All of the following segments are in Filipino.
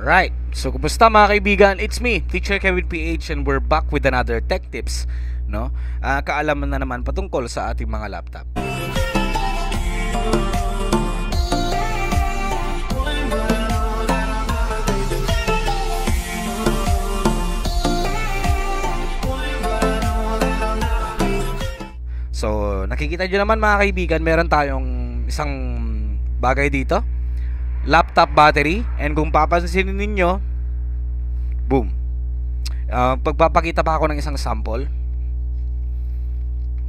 Alright, so kumusta mga kaibigan? It's me, Teacher Kevin PH, and we're back with another tech tips, no? Kaalaman na naman patungkol sa ating mga laptop. So, nakikita nyo naman mga kaibigan, meron tayong isang bagay dito, laptop battery, and kung papansinin ninyo, boom. Pagpapakita pa ako ng isang sample.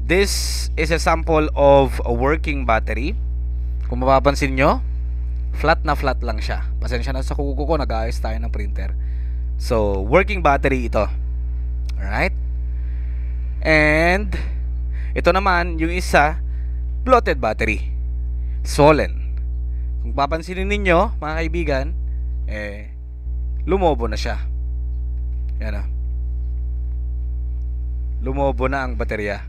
This is a sample of a working battery. Kung mapapansin nyo, flat na flat lang siya. Pasensya na sa kuko ko, nag-aayos tayo ng printer. So, working battery ito. Alright? And ito naman, yung isa, bloated battery, swollen. Kung papansinin ninyo, mga kaibigan, lumobo na siya. Yan o. Lumobo na ang baterya.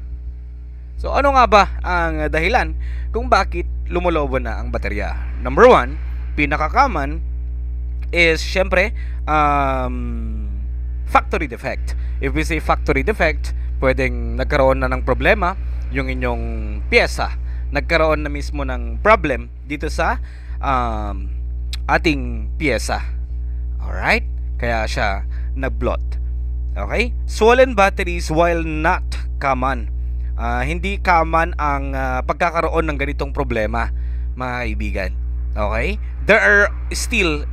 So, ano nga ba ang dahilan kung bakit lumulobo na ang baterya? Number one, pinaka-common is, syempre, factory defect. If we say factory defect, pwedeng nagkaroon na ng problema yung inyong pyesa. Nagkaroon na mismo ng problem dito sa ating pyesa. Alright? Kaya siya nag-bloat. Okay? Swollen batteries, while not common, hindi common ang pagkakaroon ng ganitong problema, mga kaibigan. Okay? There are still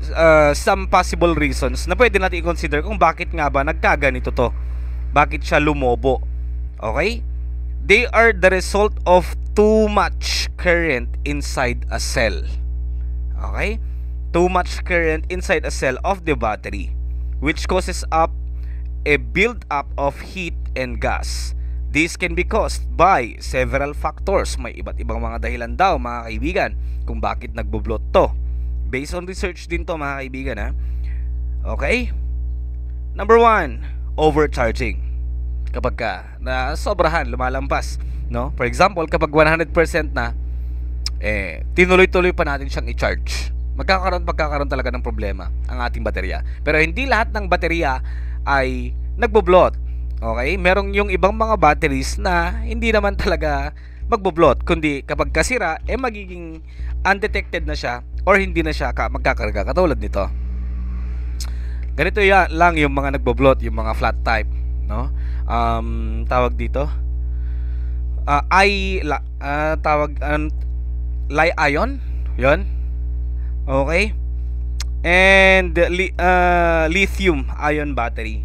some possible reasons na pwede natin i-consider kung bakit nga ba nagkaganito to. Bakit siya lumobo? Okay? They are the result of too much current inside a cell. Okay? Too much current inside a cell of the battery, which causes up a build-up of heat and gas. This can be caused by several factors. May iba't ibang mga dahilan daw, mga kaibigan, kung bakit nagbo-bloat to. Based on research din to, mga kaibigan, ha? Okay? Number one, overcharging. Kapag ka na sobrahan, lumalampas, no? For example, kapag 100% na, tinuloy-tuloy pa natin siyang i-charge, magkakaroon talaga ng problema ang ating baterya. Pero hindi lahat ng baterya ay nagbo-bloat. Okay? Merong yung ibang mga batteries na hindi naman talaga magbo-bloat, kundi kapag kasira, magiging undetected na siya or hindi na siya magkakarga, katulad nito. Ganito lang yung mga nagbo-bloat, yung mga flat type, no? Tawag dito Li-ion, yun. Okay? And lithium ion battery.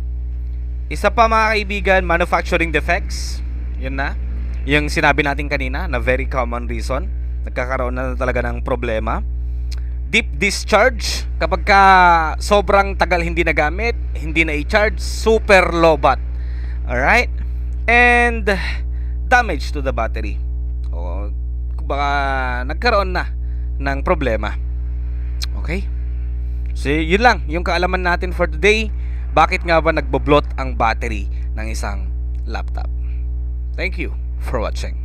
Isa pa, mga kaibigan, manufacturing defects. Yun na, yung sinabi natin kanina na very common reason, nagkakaroon na talaga ng problema. Deep discharge, kapag ka sobrang tagal hindi nagamit, hindi na i-charge, super lobat. Alright? And damage to the battery. O baka nagkaroon na ng problema. Okay? So yun lang yung kaalaman natin for today. Bakit nga ba nagbo-bloat ang battery ng isang laptop? Thank you for watching.